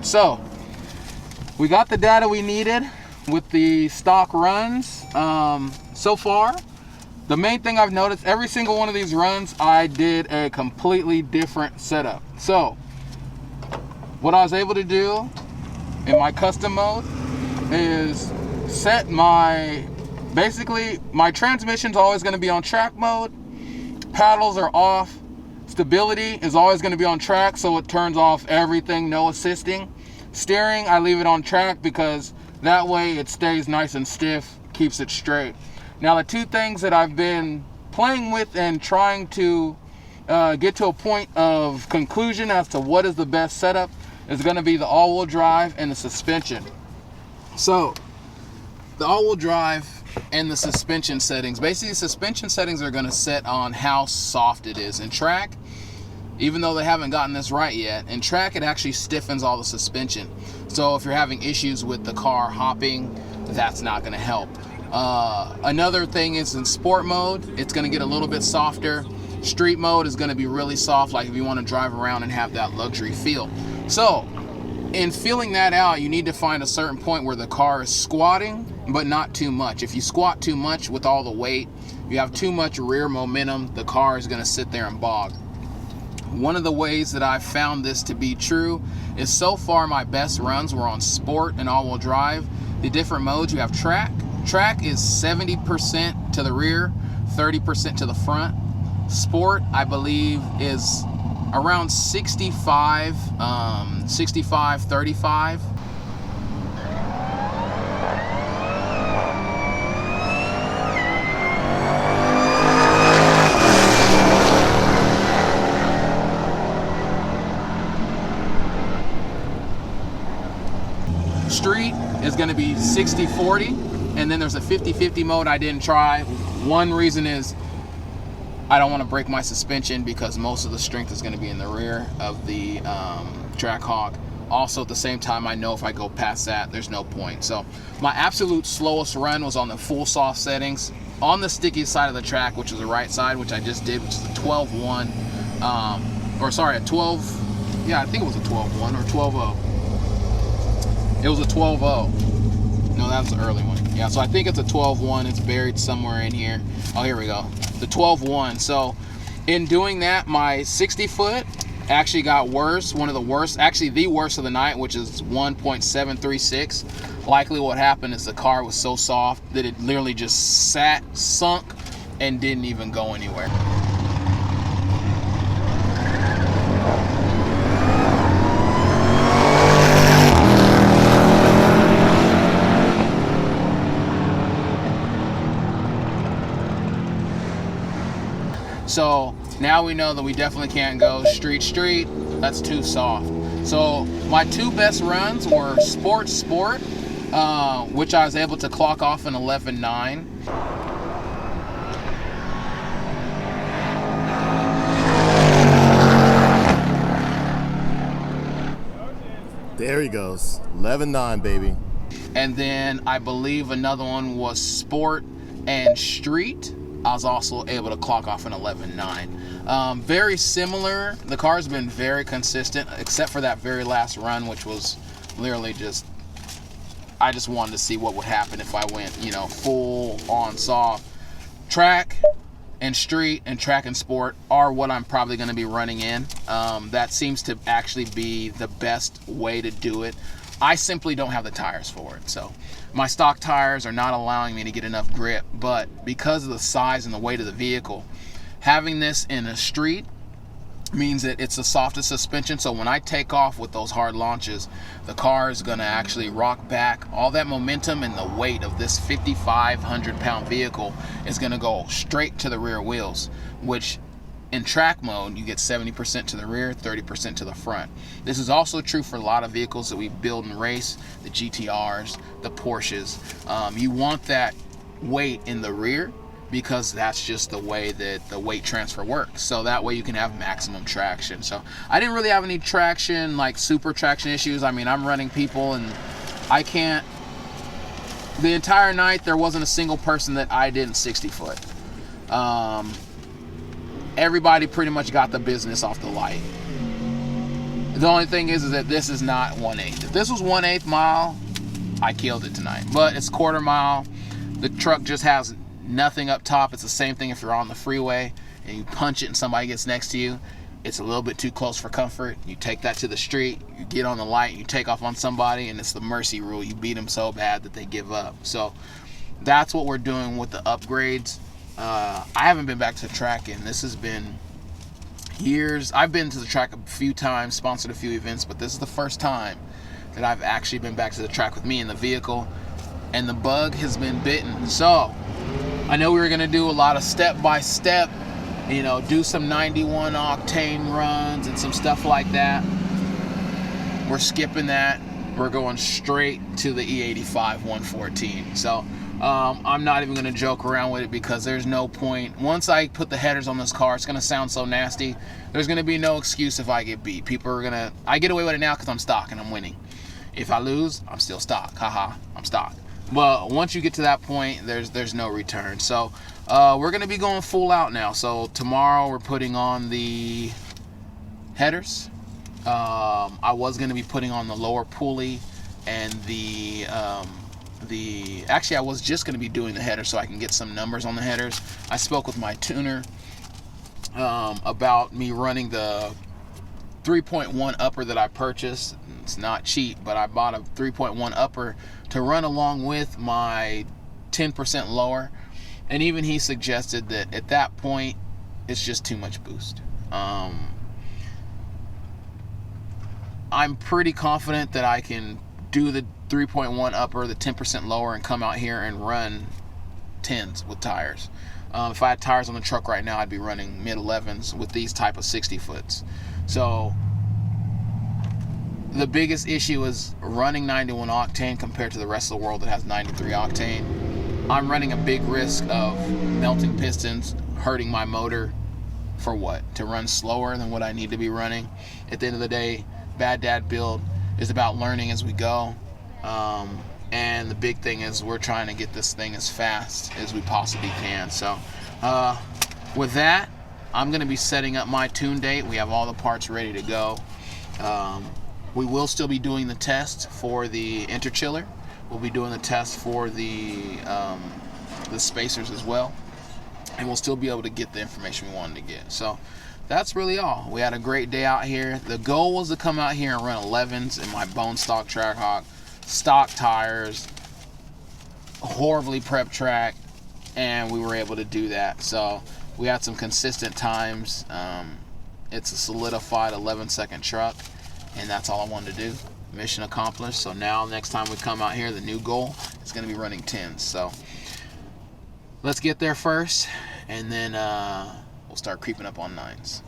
So we got the data we needed with the stock runs. So far, the main thing I've noticed, every single one of these runs, I did a completely different setup. So what I was able to do in my custom mode is set basically my transmission's always going to be on track mode, paddles are off, stability is always going to be on track, so it turns off everything, no assisting. Steering, I leave it on track because that way it stays nice and stiff, keeps it straight. Now the two things that I've been playing with and trying to get to a point of conclusion as to what is the best setup is going to be the all-wheel drive and the suspension. So the all-wheel drive and the suspension settings, basically the suspension settings are going to set on how soft it is. In track, even though they haven't gotten this right yet, in track it actually stiffens all the suspension. So if you're having issues with the car hopping, that's not going to help. Another thing is in sport mode, it's going to get a little bit softer. Street mode is going to be really soft, like if you want to drive around and have that luxury feel. So in feeling that out, you need to find a certain point where the car is squatting, but not too much. If you squat too much with all the weight, you have too much rear momentum, the car is going to sit there and bog. One of the ways that I've found this to be true is so far my best runs were on sport and all-wheel drive. The different modes, you have track. Track is 70% to the rear, 30% to the front. Sport, I believe, is around 65, 35. Street is going to be 60-40. And then there's a 50-50 mode I didn't try. One reason is I don't want to break my suspension because most of the strength is going to be in the rear of the Trackhawk. Also, at the same time, I know if I go past that, there's no point. So my absolute slowest run was on the full soft settings on the stickiest side of the track, which is the right side, which I just did, which is a 12-1. Or sorry, a 12. Yeah, I think it was a 12-1 or 12-0. It was a 12-0. No, that was the early one. Yeah, so I think it's a 12-1. It's buried somewhere in here. Oh, here we go. The 12-1. So in doing that, my 60-foot actually got worse. One of the worst, actually the worst of the night, which is 1.736. Likely what happened is the car was so soft that it literally just sunk, and didn't even go anywhere. So now we know that we definitely can't go street. That's too soft. So my two best runs were sport, which I was able to clock off in 11.9. There he goes, 11.9, baby. And then I believe another one was sport and street. I was also able to clock off an 11.9. Very similar. The car's been very consistent, except for that very last run, which was literally just, I just wanted to see what would happen if I went, you know, full on soft. Track and street and track and sport are what I'm probably going to be running in. That seems to actually be the best way to do it. I simply don't have the tires for it. So my stock tires are not allowing me to get enough grip, but because of the size and the weight of the vehicle, having this in a street means that it's the softest suspension. So when I take off with those hard launches, the car is going to actually rock back. All that momentum and the weight of this 5,500-pound vehicle is going to go straight to the rear wheels, which in track mode, you get 70% to the rear, 30% to the front. This is also true for a lot of vehicles that we build and race, the GTRs, the Porsches. You want that weight in the rear because that's just the way that the weight transfer works. So that way you can have maximum traction. So I didn't really have any traction, like super traction issues. I mean, I'm running people and I can't, the entire night there wasn't a single person that I didn't 60 foot. Everybody pretty much got the business off the light. The only thing is that this is not 1/8. If this was 1/8 mile, I killed it tonight. But it's quarter mile. The truck just has nothing up top. It's the same thing if you're on the freeway and you punch it and somebody gets next to you. It's a little bit too close for comfort. You take that to the street, you get on the light, you take off on somebody, and it's the mercy rule. You beat them so bad that they give up. So that's what we're doing with the upgrades. I haven't been back to the track, and this has been years. I've been to the track a few times, sponsored a few events, but this is the first time that I've actually been back to the track with me in the vehicle, and the bug has been bitten. So I know we were gonna do a lot of step-by-step, you know, do some 91 octane runs and some stuff like that. We're skipping that. We're going straight to the E85 114. So I'm not even going to joke around with it, because there's no point. Once I put the headers on this car, it's going to sound so nasty. There's going to be no excuse if I get beat. People are going to... I get away with it now because I'm stock and I'm winning. If I lose, I'm still stock. Haha, I'm stock. But once you get to that point, there's no return. So we're going to be going full out now. So tomorrow we're putting on the headers. I was going to be putting on the lower pulley and actually I was just going to be doing the header so I can get some numbers on the headers. I spoke with my tuner about me running the 3.1 upper that I purchased. It's not cheap, but I bought a 3.1 upper to run along with my 10% lower, and even he suggested that at that point it's just too much boost. I'm pretty confident that I can do the 3.1 upper, the 10% lower, and come out here and run 10s with tires. If I had tires on the truck right now, I'd be running mid-11s with these type of 60 foots. So the biggest issue is running 91 octane compared to the rest of the world that has 93 octane. I'm running a big risk of melting pistons, hurting my motor. For what? To run slower than what I need to be running. At the end of the day, BADAD build is about learning as we go. And the big thing is we're trying to get this thing as fast as we possibly can. So with that, I'm going to be setting up my tune date. We have all the parts ready to go. We will still be doing the test for the interchiller. We'll be doing the test for the spacers as well. And we'll still be able to get the information we wanted to get. So that's really all. We had a great day out here. The goal was to come out here and run 11s in my bone stock Trackhawk, stock tires, horribly prep track, and we were able to do that. So we had some consistent times. It's a solidified 11-second truck, and that's all I wanted to do. Mission accomplished. So now next time we come out here, the new goal is going to be running 10s. So let's get there first, and then we'll start creeping up on 9s.